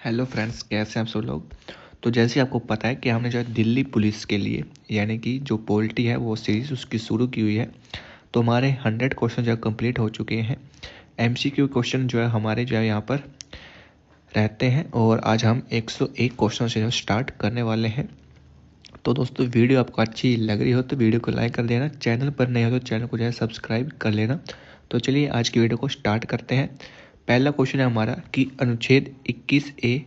Hello friends, कैसे हैं आप सब लोग। तो जैसे आपको पता है कि हमने जो है दिल्ली पुलिस के लिए यानी कि जो पॉलिटी है वो सीरीज़ उसकी शुरू की हुई है। तो हमारे 100 क्वेश्चन जो है कंप्लीट हो चुके हैं। एमसीक्यू क्वेश्चन जो है हमारे जो है यहाँ पर रहते हैं और आज हम 101 क्वेश्चन से जो स्टार्ट करने वाले हैं। तो दोस्तों, वीडियो आपको अच्छी लग रही हो तो वीडियो को लाइक कर देना, चैनल पर नए हो तो चैनल को जो है सब्सक्राइब कर लेना। तो चलिए आज की वीडियो को स्टार्ट करते हैं। पहला क्वेश्चन है हमारा कि अनुच्छेद 21A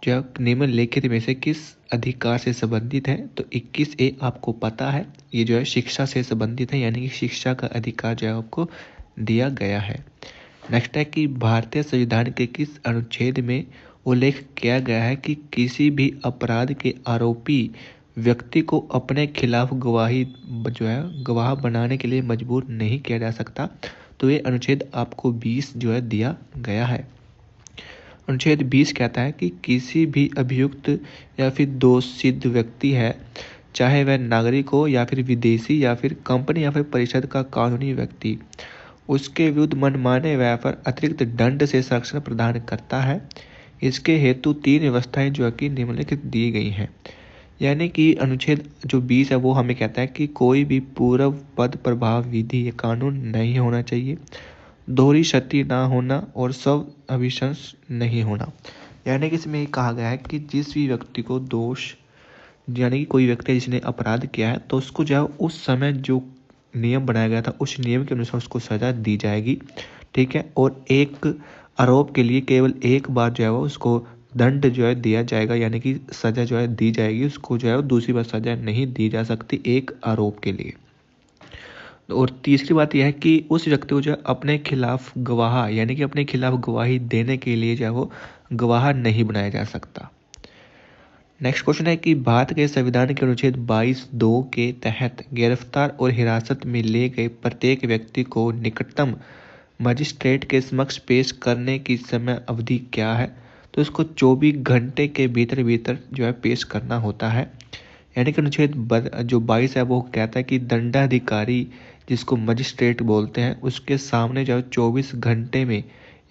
जो है निम्नलिखित में से किस अधिकार से संबंधित है। तो 21A आपको पता है ये जो है शिक्षा से संबंधित है, यानी कि शिक्षा का अधिकार जो है आपको दिया गया है। नेक्स्ट है कि भारतीय संविधान के किस अनुच्छेद में उल्लेख किया गया है कि किसी भी अपराध के आरोपी व्यक्ति को अपने खिलाफ गवाही जो है गवाह बनाने के लिए मजबूर नहीं किया जा सकता। तो ये अनुच्छेद आपको 20 जो है दिया गया है। अनुच्छेद 20 कहता है कि किसी भी अभियुक्त या फिर दोषसिद्ध व्यक्ति है, चाहे वह नागरिक हो या फिर विदेशी या फिर कंपनी या फिर परिषद का कानूनी व्यक्ति, उसके विरुद्ध मनमाने व्यय पर अतिरिक्त दंड से संरक्षण प्रदान करता है। इसके हेतु 3 व्यवस्थाएं जो है कि निम्नलिखित दी गई हैं। यानी कि अनुच्छेद जो 20 है वो हमें कहता है कि कोई भी पूर्व पद प्रभाव विधि या कानून नहीं होना चाहिए, दोहरी क्षति ना होना और स्व अभिशंस नहीं होना। यानी कि इसमें कहा गया है कि जिस भी व्यक्ति को दोष यानी कि कोई व्यक्ति जिसने अपराध किया है तो उसको जो है उस समय जो नियम बनाया गया था उस नियम के अनुसार उसको सजा दी जाएगी। ठीक है, और एक आरोप के लिए केवल एक बार जो है वो उसको दंड जो है दिया जाएगा, यानी कि सजा जो है दी जाएगी, उसको जो है दूसरी बार सजा नहीं दी जा सकती एक आरोप के लिए। और तीसरी बात यह है कि उस व्यक्ति को जो है अपने खिलाफ गवाह यानी कि अपने खिलाफ गवाही देने के लिए जो है वो गवाह नहीं बनाया जा सकता। नेक्स्ट क्वेश्चन है कि भारत के संविधान के अनुच्छेद 22(2) के तहत गिरफ्तार और हिरासत में लिए गए प्रत्येक व्यक्ति को निकटतम मजिस्ट्रेट के समक्ष पेश करने की समय अवधि क्या है। तो इसको 24 घंटे के भीतर भीतर जो है पेश करना होता है। यानी कि अनुच्छेद जो 22 है वो कहता है कि दंडाधिकारी जिसको मजिस्ट्रेट बोलते हैं उसके सामने जो 24 घंटे में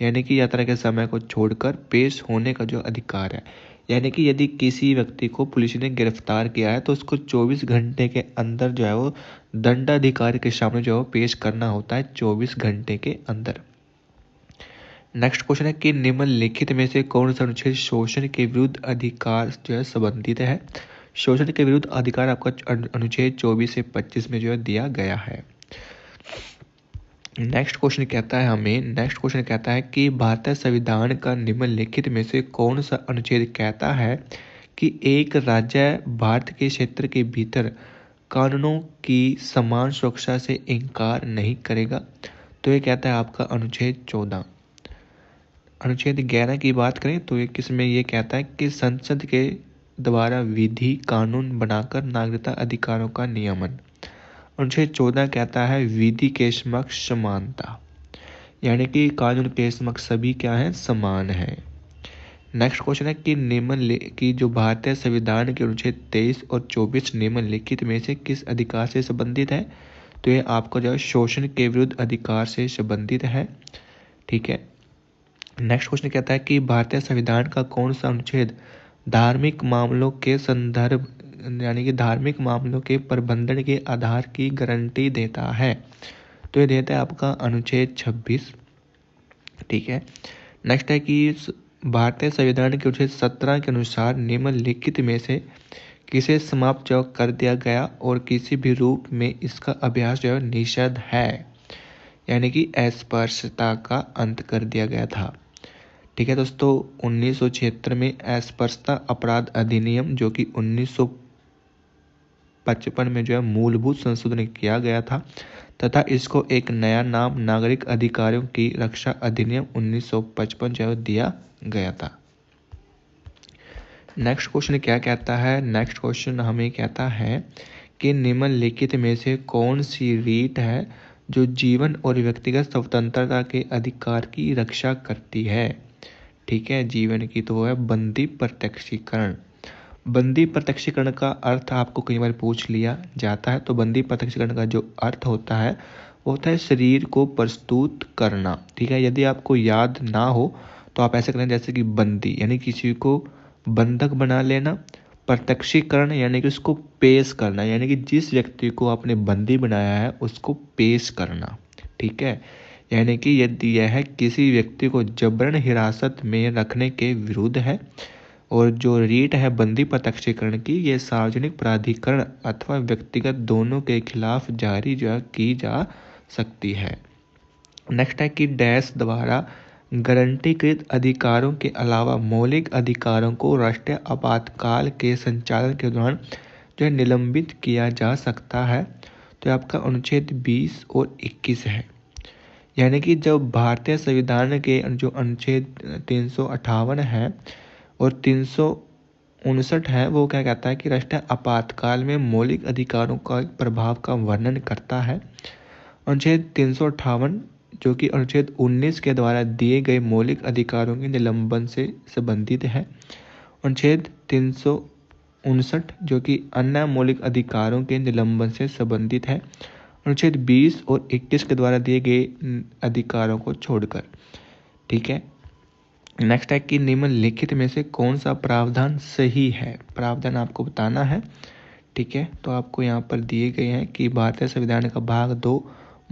यानी कि यात्रा के समय को छोड़कर पेश होने का जो अधिकार है। यानी कि यदि किसी व्यक्ति को पुलिस ने गिरफ्तार किया है तो उसको 24 घंटे के अंदर जो है वो दंडाधिकारी के सामने जो है पेश करना होता है 24 घंटे के अंदर। नेक्स्ट क्वेश्चन है कि निम्नलिखित में से कौन सा अनुच्छेद शोषण के विरुद्ध अधिकार जो है संबंधित है। शोषण के विरुद्ध अधिकार आपका अनुच्छेद 24 से 25 में जो है दिया गया है। नेक्स्ट क्वेश्चन कहता है कि भारतीय संविधान का निम्नलिखित में से कौन सा अनुच्छेद कहता है कि एक राज्य भारत के क्षेत्र के भीतर कानूनों की समान सुरक्षा से इनकार नहीं करेगा। तो ये कहता है आपका अनुच्छेद 14। अनुच्छेद 11 की बात करें तो ये किसमें ये कहता है कि संसद के द्वारा विधि कानून बनाकर नागरिकता अधिकारों का नियमन। अनुच्छेद 14 कहता है विधि के समक्ष समानता, यानी कि कानून के समक्ष सभी क्या है, समान है। नेक्स्ट क्वेश्चन है कि जो भारतीय संविधान के अनुच्छेद 23 और 24 निम्नलिखित में से किस अधिकार से संबंधित है। तो ये आपका जो है शोषण के विरुद्ध अधिकार से संबंधित है। ठीक है, नेक्स्ट क्वेश्चन कहता है कि भारतीय संविधान का कौन सा अनुच्छेद धार्मिक मामलों के संदर्भ यानी कि धार्मिक मामलों के प्रबंधन के आधार की गारंटी देता है। तो ये देता है आपका अनुच्छेद 26। ठीक है, नेक्स्ट है कि भारतीय संविधान के अनुच्छेद 17 के अनुसार निम्नलिखित में से किसे समाप्त जो कर दिया गया और किसी भी रूप में इसका अभ्यास जो है निषेध है, यानी कि अस्पृश्यता का अंत कर दिया गया था। ठीक है दोस्तों, 1976 में अस्पृश्यता अपराध अधिनियम जो कि 1955 में जो है मूलभूत संशोधन किया गया था तथा इसको एक नया नाम नागरिक अधिकारों की रक्षा अधिनियम 1955 जो दिया गया था। नेक्स्ट क्वेश्चन क्या कहता है। नेक्स्ट क्वेश्चन हमें कहता है कि निम्नलिखित में से कौन सी रीट है जो जीवन और व्यक्तिगत स्वतंत्रता के अधिकार की रक्षा करती है। ठीक है, जीवन की तो है बंदी प्रत्यक्षीकरण। बंदी प्रत्यक्षीकरण का अर्थ आपको कई बार पूछ लिया जाता है। तो बंदी प्रत्यक्षीकरण का जो अर्थ होता है वो होता है शरीर को प्रस्तुत करना। ठीक है, यदि आपको याद ना हो तो आप ऐसे करें जैसे कि बंदी यानी किसी को बंधक बना लेना, प्रत्यक्षीकरण यानी कि उसको पेश करना, यानी कि जिस व्यक्ति को आपने बंदी बनाया है उसको पेश करना। ठीक है, यानी कि यदि यह किसी व्यक्ति को जबरन हिरासत में रखने के विरुद्ध है। और जो रीट है बंदी प्रत्यक्षीकरण की, ये सार्वजनिक प्राधिकरण अथवा व्यक्तिगत दोनों के खिलाफ जारी की जा सकती है। नेक्स्ट है कि डैश द्वारा गारंटीकृत अधिकारों के अलावा मौलिक अधिकारों को राष्ट्रीय आपातकाल के संचालन के दौरान जो है निलंबित किया जा सकता है। तो आपका अनुच्छेद 20 और 21 है। यानी कि जब भारतीय संविधान के जो अनुच्छेद 358 है और 359 है, वो क्या कहता है कि राष्ट्रीय आपातकाल में मौलिक अधिकारों का प्रभाव का वर्णन करता है। अनुच्छेद 358 जो कि अनुच्छेद 19 के द्वारा दिए गए मौलिक अधिकारों के निलंबन से संबंधित है। अनुच्छेद 359 जो कि अन्य मौलिक अधिकारों के निलंबन से संबंधित है, अनुच्छेद 20 और 21 के द्वारा दिए गए अधिकारों को छोड़कर। ठीक है, नेक्स्ट है कि निम्नलिखित में से कौन सा प्रावधान सही है। प्रावधान आपको बताना है। ठीक है, तो आपको यहाँ पर दिए गए हैं कि भारतीय संविधान का भाग 2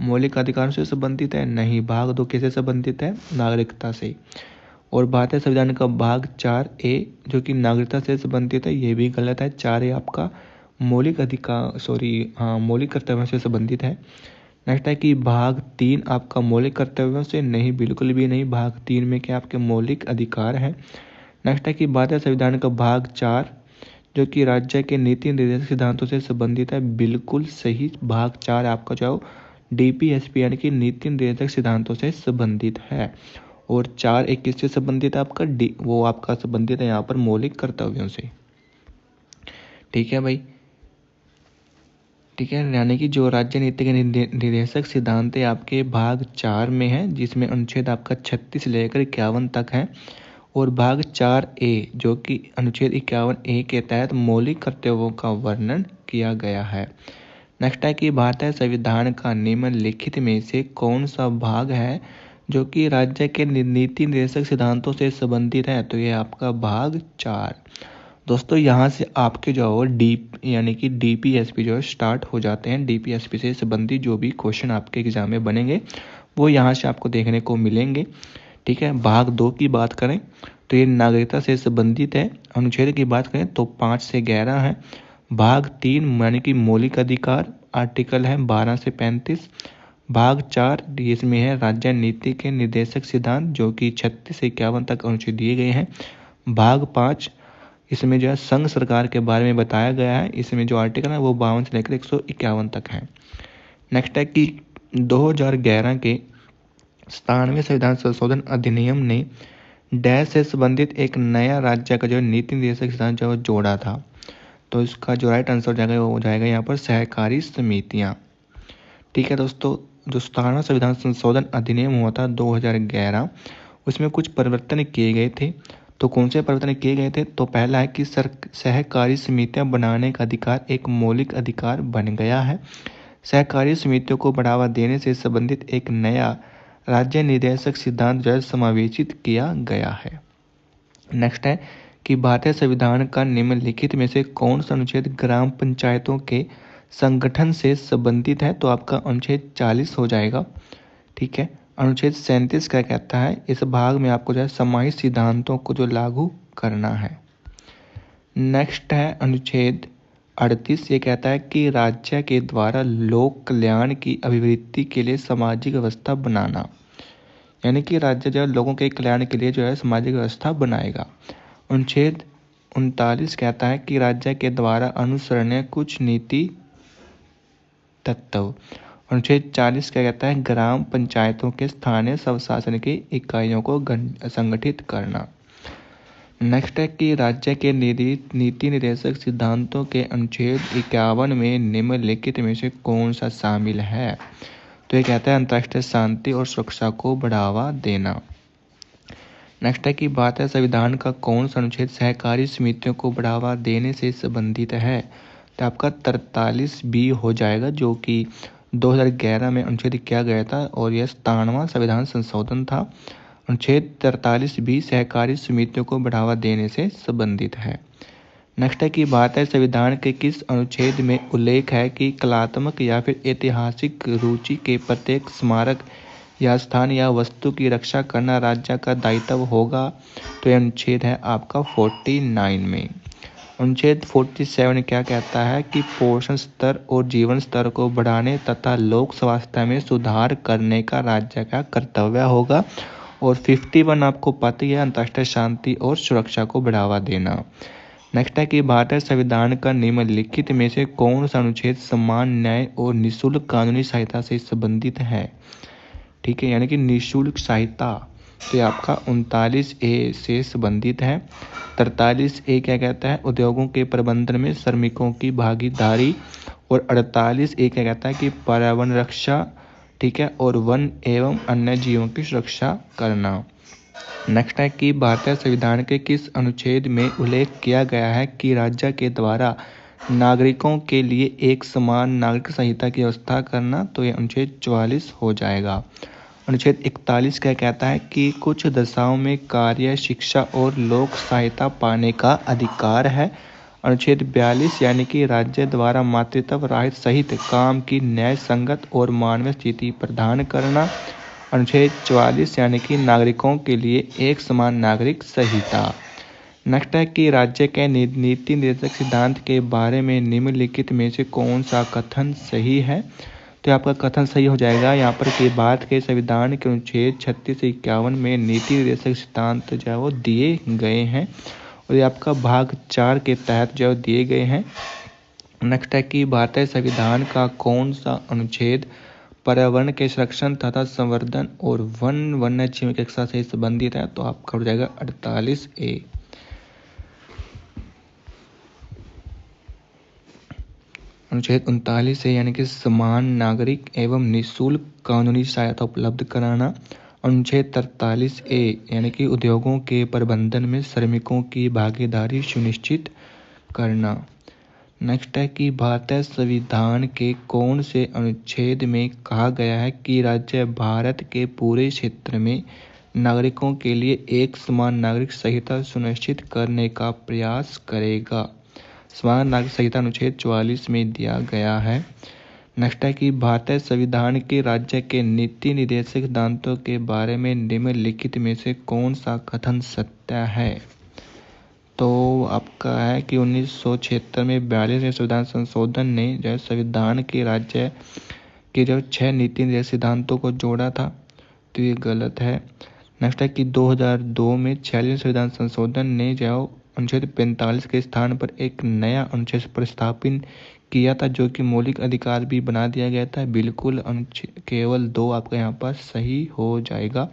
मौलिक अधिकारों से संबंधित है। नहीं, भाग 2 किससे संबंधित है? नागरिकता से। और भारतीय संविधान का भाग 4A जो कि नागरिकता से संबंधित है, ये भी गलत है। 4A आपका मौलिक मौलिक कर्तव्यों से संबंधित है। नेक्स्ट है कि भाग 3 आपका मौलिक कर्तव्यों से नहीं, बिल्कुल भी नहीं। भाग 3 में क्या आपके मौलिक अधिकार है। नेक्स्ट है कि भारतीय संविधान का भाग 4 जो कि राज्य के नीति निर्देशक सिद्धांतों से संबंधित है, बिल्कुल सही। भाग 4 आपका जो DPSP यानी कि नीति निर्देशक सिद्धांतों से संबंधित है। और 4A किससे संबंधित है? आपका वो आपका संबंधित है यहाँ पर मौलिक कर्तव्यों से। ठीक है भाई, ठीक है, यानी कि जो राज्य नीति के निर्देशक सिद्धांत आपके भाग 4 में है, जिसमें अनुच्छेद आपका 36 से लेकर 51 तक है। और भाग 4A जो कि अनुच्छेद 51A के तहत मौलिक कर्तव्यों का वर्णन किया गया है। नेक्स्ट है कि भारतीय संविधान का निम्नलिखित में से कौन सा भाग है जो कि राज्य के नीति निर्देशक सिद्धांतों से संबंधित है? तो ये आपका भाग 4। दोस्तों यहाँ से आपके जो है यानी कि DPSP जो है स्टार्ट हो जाते हैं। DPSP से संबंधित जो भी क्वेश्चन आपके एग्जाम में बनेंगे वो यहाँ से आपको देखने को मिलेंगे। ठीक है, भाग 2 की बात करें तो ये नागरिकता से संबंधित है। अनुच्छेद की बात करें तो 5 से 11 है। भाग 3 यानी कि मौलिक अधिकार आर्टिकल है 12 से 35। भाग 4 इसमें है राज्य नीति के निर्देशक सिद्धांत जो कि 36 से 51 तक अनुच्छेद दिए गए हैं। भाग 5 इसमें जो है संघ सरकार के बारे में बताया गया है। इसमें जो आर्टिकल है वो 52 से लेकर 151 तक है। नेक्स्ट है कि 2011 के 97वें संविधान संशोधन अधिनियम ने डैश से संबंधित एक नया राज्य का जो नीति निर्देशक सिद्धांत जो जोड़ा था। तो इसका जो राइट आंसर जाएगा वो हो जाएगा यहाँ पर सहकारी समितियाँ। ठीक है दोस्तों, जो 97वां संविधान संशोधन अधिनियम हुआ था 2011, उसमें कुछ परिवर्तन किए गए थे। तो कौन से परिवर्तन किए गए थे? तो पहला है कि सहकारी समितियां बनाने का अधिकार एक मौलिक अधिकार बन गया है। सहकारी समितियों को बढ़ावा देने से संबंधित एक नया राज्य निर्देशक सिद्धांत जो है समावेशित किया गया है। नेक्स्ट है कि भारतीय संविधान का निम्नलिखित में से कौन सा अनुच्छेद ग्राम पंचायतों के संगठन से संबंधित है? तो आपका अनुच्छेद 40 हो जाएगा। ठीक है, अनुच्छेद 37 क्या कहता है? इस भाग में आपको जो है समाहित सिद्धांतों को जो लागू करना है। नेक्स्ट है अनुच्छेद 38, ये कहता है कि राज्य के द्वारा लोक कल्याण की अभिवृद्धि के लिए सामाजिक व्यवस्था बनाना, यानी कि राज्य जो है लोगों के कल्याण के लिए जो है सामाजिक व्यवस्था बनाएगा। अनुच्छेद 39 कहता है कि राज्य के द्वारा अनुसरणीय कुछ नीति तत्व। अनुच्छेद 40 क्या कहता है? ग्राम पंचायतों के स्थानीय स्वशासन की इकाइयों को संगठित करना। नेक्स्ट है कि राज्य के नीति निर्देशक सिद्धांतों के अनुच्छेद 51 में निम्नलिखित में से कौन सा शामिल है? तो ये कहता है अंतर्राष्ट्रीय शांति और सुरक्षा को बढ़ावा देना। नेक्स्ट है कि भारतीय संविधान का कौन सा अनुच्छेद सहकारी समितियों को बढ़ावा देने से संबंधित है? तो आपका 43B हो जाएगा, जो कि 2011 में अनुच्छेद किया गया था और यह 97वां संविधान संशोधन था। अनुच्छेद 43 भी सहकारी समितियों को बढ़ावा देने से संबंधित है। नेक्स्ट है कि भारतीय संविधान के किस अनुच्छेद में उल्लेख है कि कलात्मक या फिर ऐतिहासिक रुचि के प्रत्येक स्मारक या स्थान या वस्तु की रक्षा करना राज्य का दायित्व होगा? तो यह अनुच्छेद है आपका 49 में। अनुच्छेद 47 क्या कहता है कि पोषण स्तर और जीवन स्तर को बढ़ाने तथा लोक स्वास्थ्य में सुधार करने का राज्य का कर्तव्य होगा। और 51 आपको पता ही है, अंतर्राष्ट्रीय शांति और सुरक्षा को बढ़ावा देना। नेक्स्ट है कि भारतीय संविधान का निम्नलिखित में से कौन सा अनुच्छेद समान न्याय और निःशुल्क कानूनी सहायता से संबंधित है? ठीक है, यानी कि निःशुल्क सहायता, तो ये आपका 39A से संबंधित है। 43A क्या कहता है? उद्योगों के प्रबंधन में श्रमिकों की भागीदारी। और 48A क्या कहता है कि पर्यावरण रक्षा, ठीक है, और वन एवं अन्य जीवों की सुरक्षा करना। नेक्स्ट है कि भारतीय संविधान के किस अनुच्छेद में उल्लेख किया गया है कि राज्य के द्वारा नागरिकों के लिए एक समान नागरिक संहिता की व्यवस्था करना? तो ये अनुच्छेद 44 हो जाएगा। अनुच्छेद 41 क्या कहता है कि कुछ दशाओं में कार्य, शिक्षा और लोक सहायता पाने का अधिकार है। अनुच्छेद 42 यानी कि राज्य द्वारा मातृत्व राहत सहित काम की न्याय संगत और मानवीय स्थिति प्रदान करना। अनुच्छेद 44 यानी कि नागरिकों के लिए एक समान नागरिक संहिता। नेक्स्ट है कि राज्य के नीति निर्देशक सिद्धांत के बारे में निम्नलिखित में से कौन सा कथन सही है? तो आपका कथन सही हो जाएगा। यहाँ पर के बाद के संविधान के अनुच्छेद 36 से 51 में नीति निर्देशक सिद्धांत जो है वो दिए गए हैं और ये आपका भाग 4 के तहत जो दिए गए हैं। नेक्स्ट है कि भारतीय संविधान का कौन सा अनुच्छेद पर्यावरण के संरक्षण तथा संवर्धन और वन्य जीव की रक्षा से संबंधित है? तो आपका हो जाएगा 48A। अनुच्छेद 39 है यानी कि समान नागरिक एवं निःशुल्क कानूनी सहायता उपलब्ध कराना। अनुच्छेद 43A यानी कि उद्योगों के प्रबंधन में श्रमिकों की भागीदारी सुनिश्चित करना। नेक्स्ट है कि भारतीय संविधान के कौन से अनुच्छेद में कहा गया है कि राज्य भारत के पूरे क्षेत्र में नागरिकों के लिए एक समान नागरिक संहिता सुनिश्चित करने का प्रयास करेगा? समान नागरिक संहिता अनुच्छेद 44 में दिया गया है। नेक्स्ट है कि भारतीय संविधान के राज्य के नीति निर्देशक सिद्धांतों के बारे में निम्नलिखित में से कौन सा कथन सत्य है? तो आपका है कि 1976 में 42वें संविधान संशोधन ने जो संविधान के राज्य के जो 6 नीति निर्देशक सिद्धांतों को जोड़ा था, तो ये गलत है। नेक्स्ट है कि 2002 में 46वें संविधान संशोधन ने जो अनुच्छेद 45 के स्थान पर एक नया अनुच्छेद प्रस्तावित किया था जो कि मौलिक अधिकार भी बना दिया गया था। बिल्कुल केवल 2 आपका यहाँ पर सही हो जाएगा।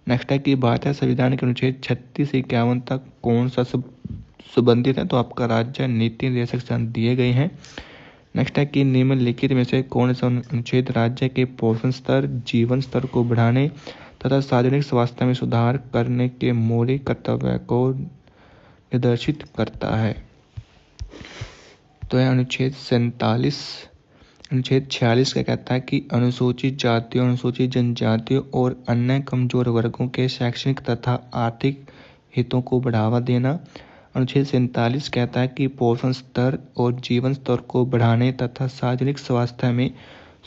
नेक्स्ट है कि भारतीय संविधान के अनुच्छेद 36 से 51 तक कौन सा संबंधित है? तो आपका राज्य नीति निर्देशक सिद्धांत दिए गए हैं। नेक्स्ट है कि निम्नलिखित में से कौन सा अनुच्छेद राज्य के पोषण स्तर, जीवन स्तर को बढ़ाने तथा सार्वजनिक स्वास्थ्य में सुधार करने के मौलिक कर्तव्य को निर्देशित करता है? तो यह अनुच्छेद 47। अनुच्छेद 46 क्या कहता है कि अनुसूचित जातियों, अनुसूचित जनजातियों और अन्य कमजोर वर्गों के शैक्षणिक तथा आर्थिक हितों को बढ़ावा देना। अनुच्छेद 47 कहता है कि पोषण स्तर और जीवन स्तर को बढ़ाने तथा सार्वजनिक स्वास्थ्य में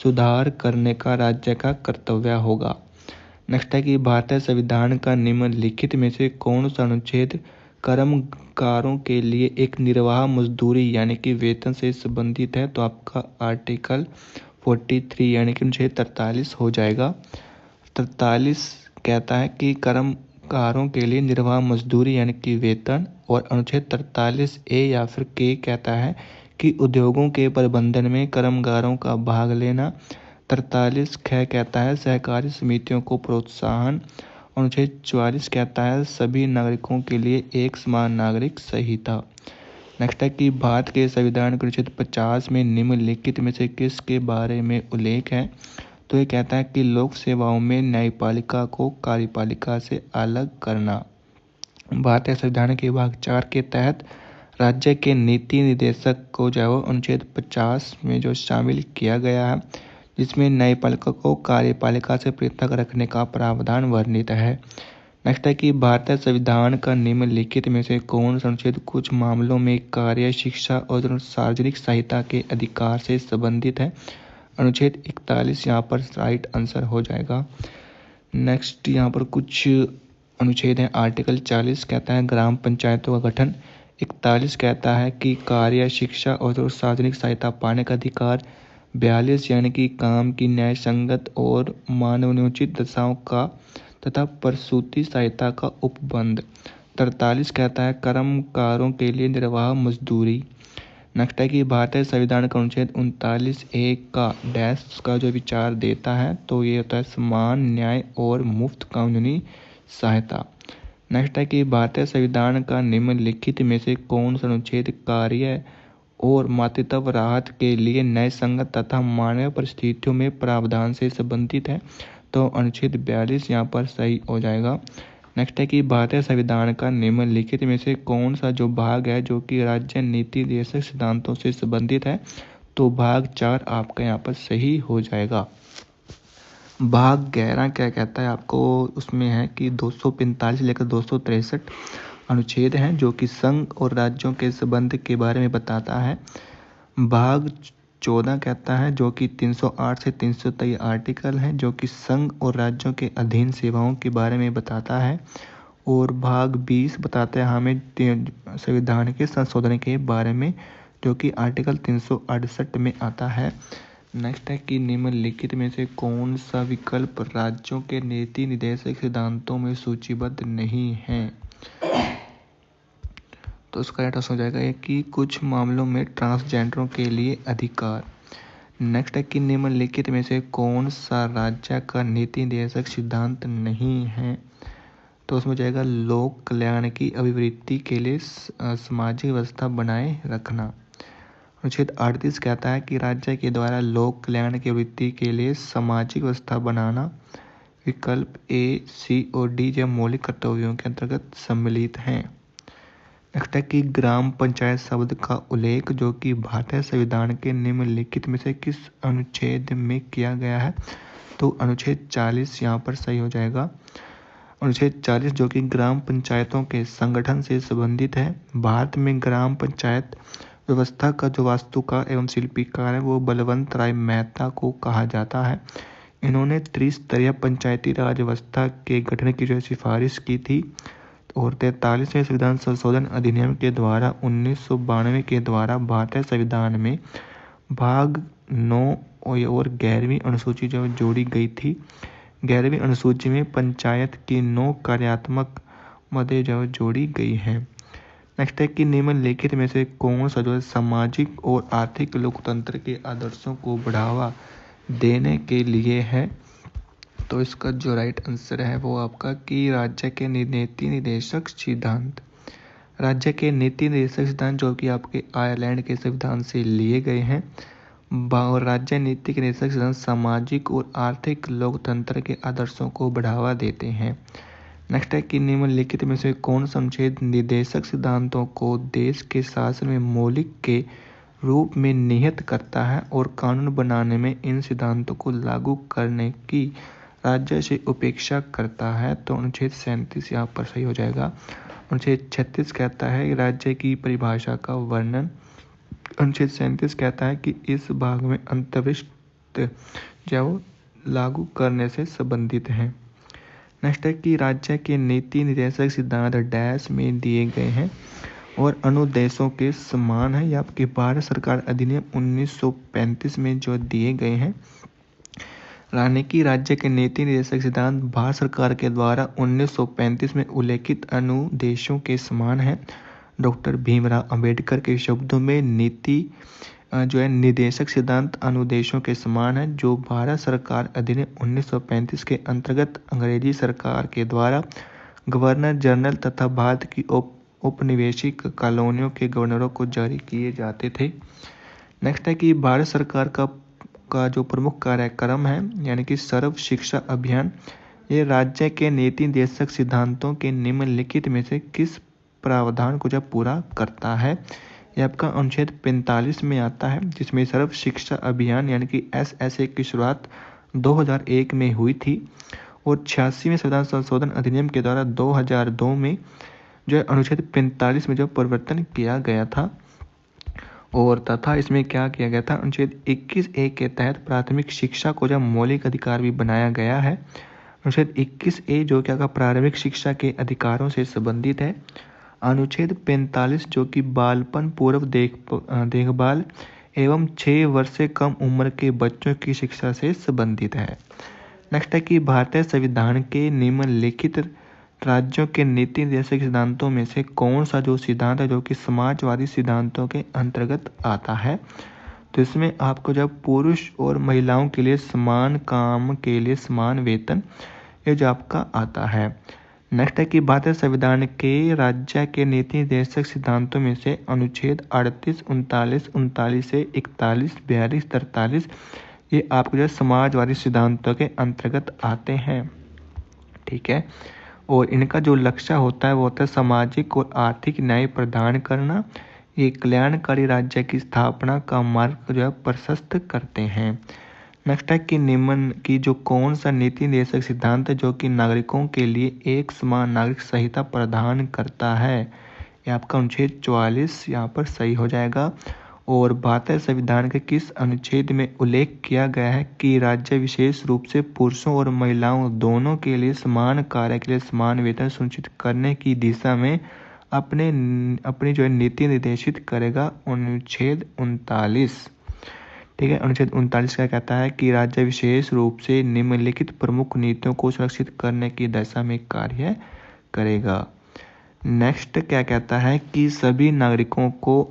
सुधार करने का राज्य का कर्तव्य होगा। नेक्स्ट है कि भारतीय संविधान का निम्नलिखित में से कौन सा अनुच्छेद कर्मकारों के लिए एक निर्वाह मजदूरी यानी कि वेतन से संबंधित है? तो आपका आर्टिकल 43 यानी कि अनुच्छेद 43 हो जाएगा। 43 कहता है कि कर्मकारों के लिए निर्वाह मजदूरी यानी कि वेतन। और अनुच्छेद 43A या फिर के कहता है कि उद्योगों के प्रबंधन में कर्मकारों का भाग लेना। 43 ख कहता है सहकारी समितियों को प्रोत्साहन। अनुच्छेद 44 कहता है सभी नागरिकों के लिए एक समान नागरिक संहिता। नेक्स्ट है कि भारत के संविधान के अनुच्छेद 50 में निम्नलिखित में से किसके बारे में उल्लेख है? तो ये कहता है कि लोक सेवाओं में न्यायपालिका को कार्यपालिका से अलग करना। भारतीय संविधान के भाग 4 के तहत राज्य के नीति निर्देशक को जो अनुच्छेद 50 में जो शामिल किया गया है, जिसमें न्यायपालिका को कार्यपालिका से पृथक रखने का प्रावधान वर्णित है। नेक्स्ट है कि भारतीय संविधान का निम्नलिखित में से कौन सा अनुच्छेद कुछ मामलों में कार्य, शिक्षा और सार्वजनिक सहायता के अधिकार से संबंधित है। अनुच्छेद 41 यहाँ पर राइट आंसर हो जाएगा। नेक्स्ट यहाँ पर कुछ अनुच्छेद हैं। आर्टिकल 40 कहता है ग्राम पंचायतों का गठन। 41 कहता है कि कार्य, शिक्षा और सार्वजनिक सहायता पाने का अधिकार। 42 यानी कि काम की न्याय संगत और मानवोचित दशाओं का तथा प्रसूति सहायता का उपबंध। 43 कहता है कर्मकारों के लिए निर्वाह मजदूरी। नेक्स्ट है कि भारतीय संविधान का अनुच्छेद 39(1) का डैश का जो विचार देता है तो ये होता है समान न्याय और मुफ्त कानूनी सहायता। नेक्स्ट है कि भारतीय संविधान का निम्नलिखित में से कौन सा अनुच्छेद कार्य और मातृत्व राहत के लिए न्याय संगत तथा मानवीय परिस्थितियों में प्रावधान से संबंधित है। तो अनुच्छेद 42 यहाँ पर सही हो जाएगा। नेक्स्ट है कि भारतीय संविधान का निम्नलिखित में से कौन सा जो भाग है जो कि राज्य नीति निर्देशक सिद्धांतों से संबंधित है। तो भाग 4 आपका यहाँ पर सही हो जाएगा। भाग 11 क्या कहता है आपको, उसमें है कि 245 लेकर 263 अनुच्छेद हैं जो कि संघ और राज्यों के संबंध के बारे में बताता है। भाग 14 कहता है जो कि 308 से 323 आर्टिकल हैं जो कि संघ और राज्यों के अधीन सेवाओं के बारे में बताता है। और भाग 20 बताता है हमें संविधान के संशोधन के बारे में जो कि आर्टिकल 368 में आता है। नेक्स्ट है कि निम्नलिखित में से कौन सा विकल्प राज्यों के नीति निर्देशक सिद्धांतों में सूचीबद्ध नहीं है। तो उसका राइट आंसर हो जाएगा कि कुछ मामलों में ट्रांसजेंडरों के लिए अधिकार। नेक्स्ट है कि निम्नलिखित में से कौन सा राज्य का नीति निर्देशक सिद्धांत नहीं है। तो उसमें जाएगा लोक कल्याण की अभिवृद्धि के लिए सामाजिक व्यवस्था बनाए रखना। अनुच्छेद 38 कहता है कि राज्य के द्वारा लोक कल्याण की अभिवृद्धि के लिए सामाजिक व्यवस्था बनाना। विकल्प ए, सी और डी जब मौलिक कर्तव्यों के अंतर्गत सम्मिलित हैं। नेक्स्ट है कि ग्राम पंचायत शब्द का उल्लेख जो कि भारतीय संविधान के निम्नलिखित में से किस अनुच्छेद में किया गया है। तो अनुच्छेद 40 यहाँ पर सही हो जाएगा। अनुच्छेद 40 जो कि ग्राम पंचायतों के संगठन से संबंधित है। भारत में ग्राम पंचायत व्यवस्था का जो वास्तुकार एवं शिल्पीकार है वो बलवंत राय मेहता को कहा जाता है। इन्होंने त्रिस्तरीय पंचायती राज व्यवस्था के गठन की जो सिफारिश की थी। और 43वें संविधान संशोधन अधिनियम के द्वारा 1992 के द्वारा भारतीय संविधान में भाग 9 और 11वीं अनुसूची जो जोड़ी गई थी। 11वीं अनुसूची में पंचायत की 9 कार्यात्मक मदें जो जोड़ी गई हैं। नेक्स्ट है कि निम्नलिखित में से कौन सा जो सामाजिक और आर्थिक लोकतंत्र के आदर्शों को बढ़ावा देने के लिए है। तो इसका जो राइट आंसर है वो आपका कि राज्य के नीति निर्देशक सिद्धांत। राज्य के नीति निर्देशक सिद्धांत जो कि आपके आयरलैंड के संविधान से लिए गए हैं। और राज्य नीति के निर्देशक सिद्धांत सामाजिक और आर्थिक लोकतंत्र के आदर्शों को बढ़ावा देते हैं। नेक्स्ट है कि निम्नलिखित में से कौन सा अनुच्छेद निर्देशक सिद्धांतों को देश के शासन में मौलिक के रूप में निहित करता है और कानून बनाने में इन सिद्धांतों को लागू करने की राज्य से उपेक्षा करता है। तो अनुच्छेद 37 यहाँ पर सही हो जाएगा। अनुच्छेद 36 कहता है कि राज्य की परिभाषा का वर्णन। अनुच्छेद 37 कहता है कि इस भाग में अंतर्विष्ट जो लागू करने से संबंधित है। नेक्स्ट है कि राज्य के नीति निर्देशक सिद्धांत डैश में दिए गए हैं और अनुदेशों के समान है। या आपके भारत सरकार अधिनियम 1935 में जो दिए गए हैं। यानी कि राज्य के नीति निर्देशक सिद्धांत भारत सरकार के द्वारा 1935 में उल्लेखित अनुदेशों के समान है। डॉक्टर भीमराव अंबेडकर के शब्दों में नीति जो है निर्देशक सिद्धांत अनुदेशों के समान है जो भारत सरकार अधिनियम 1935 के अंतर्गत अंग्रेजी सरकार के द्वारा गवर्नर जनरल तथा भारत की औपनिवेशिक कॉलोनियों के गवर्नरों को जारी किए जाते थे। नेक्स्ट है कि भारत सरकार का जो प्रमुख कार्यक्रम है यानी कि सर्व शिक्षा अभियान, ये राज्य के नीति निर्देशक सिद्धांतों के निम्नलिखित में से किस प्रावधान को जब पूरा करता है। ये आपका अनुच्छेद 45 में आता है, जिसमें सर्व शिक्षा अभियान यानी कि SSA की शुरुआत 2001 में हुई थी और 86वें संविधान संशोधन अधिनियम के द्वारा 2002 में जो है अनुच्छेद 45 में जो परिवर्तन किया गया था। और तथा इसमें क्या किया गया था, अनुच्छेद 21A के तहत प्राथमिक शिक्षा को जब मौलिक अधिकार भी बनाया गया है। अनुच्छेद 21A जो क्या का प्रारंभिक शिक्षा के अधिकारों से संबंधित है। अनुच्छेद 45 जो कि बालपन पूर्व देखभाल एवं 6 वर्ष से कम उम्र के बच्चों की शिक्षा से संबंधित है। नेक्स्ट है कि भारतीय संविधान के निम्नलिखित राज्यों के नीति निर्देशक सिद्धांतों में से कौन सा जो सिद्धांत है जो कि समाजवादी सिद्धांतों के अंतर्गत आता है। तो इसमें आपको जब पुरुष और महिलाओं के लिए समान काम के लिए समान वेतन, ये जो आपका आता है। नेक्स्ट है कि भारतीय संविधान के राज्य के नीति निर्देशक सिद्धांतों में से अनुच्छेद 38, 39, 39 से 41, 42, 43 ये आपको जो समाजवादी सिद्धांतों के अंतर्गत आते हैं। ठीक है, और इनका जो लक्ष्य होता है वो होता है सामाजिक और आर्थिक न्याय प्रदान करना। ये कल्याणकारी राज्य की स्थापना का मार्ग जो है प्रशस्त करते हैं। नेक्स्ट है कि निम्न की जो कौन सा नीति निर्देशक सिद्धांत है जो कि नागरिकों के लिए एक समान नागरिक संहिता प्रदान करता है। ये आपका अनुच्छेद 44 यहाँ पर सही हो जाएगा। और भारतीय संविधान के किस अनुच्छेद में उल्लेख किया गया है कि राज्य विशेष रूप से पुरुषों और महिलाओं दोनों के लिए समान कार्य के लिए समान वेतन सुनिश्चित करने की दिशा में अपनी जो है नीति निर्देशित करेगा। अनुच्छेद 39। ठीक है, अनुच्छेद 39 क्या कहता है कि राज्य विशेष रूप से निम्नलिखित प्रमुख नीतियों को सुरक्षित करने की दिशा में कार्य करेगा। नेक्स्ट क्या कहता है कि सभी नागरिकों को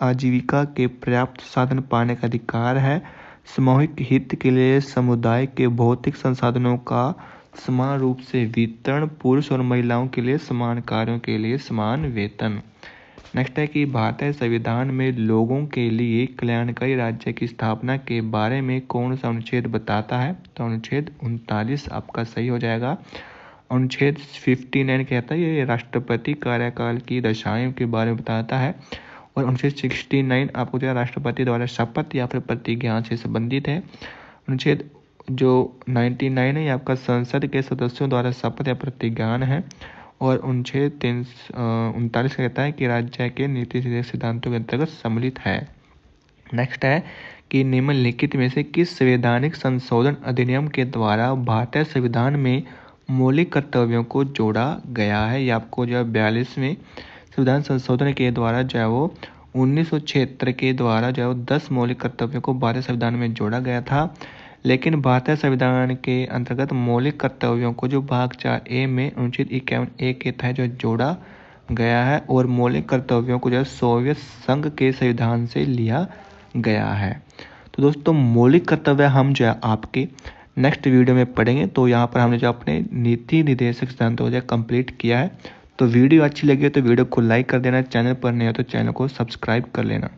आजीविका के पर्याप्त साधन पाने का अधिकार है। सामूहिक हित के लिए समुदाय के भौतिक संसाधनों का समान रूप से वितरण, पुरुष और महिलाओं के लिए समान कार्यों के लिए समान वेतन। नेक्स्ट है कि भारतीय संविधान में लोगों के लिए कल्याणकारी राज्य की स्थापना के बारे में कौन सा अनुच्छेद बताता है। तो अनुच्छेद 39 आपका सही हो जाएगा। अनुच्छेद 59 कहता है ये राष्ट्रपति कार्यकाल की दशाओं के बारे में बताता है। और अनुच्छेद 69 आपको जो है राष्ट्रपति द्वारा शपथ या फिर प्रतिज्ञा से संबंधित है। अनुच्छेद जो 99 है ये आपका संसद के सदस्यों द्वारा शपथ या प्रतिज्ञान है। और अनुच्छेद 39 कहता है कि राज्य के नीति सिद्धांतों के अंतर्गत सम्मिलित है। नेक्स्ट है कि निम्नलिखित में से किस संवैधानिक संशोधन अधिनियम के द्वारा भारतीय संविधान में मौलिक कर्तव्यों को जोड़ा गया है। ये आपको जो है 42वें संविधान संशोधन के द्वारा जो है वो 1976 के द्वारा जो है 10 मौलिक कर्तव्यों को भारतीय संविधान में जोड़ा गया था। लेकिन भारतीय संविधान के अंतर्गत मौलिक कर्तव्यों को जो भाग 4A में अनुच्छेद 51A के तहत जो जोड़ा गया है और मौलिक कर्तव्यों को जो सोवियत संघ के संविधान से लिया गया है। तो दोस्तों मौलिक कर्तव्य हम जो है आपके नेक्स्ट वीडियो में पढ़ेंगे। तो यहाँ पर हमने जो अपने नीति निर्देशक सिद्धांतों को कंप्लीट किया है। तो वीडियो अच्छी लगी हो तो वीडियो को लाइक कर देना, चैनल पर नहीं हो तो चैनल को सब्सक्राइब कर लेना।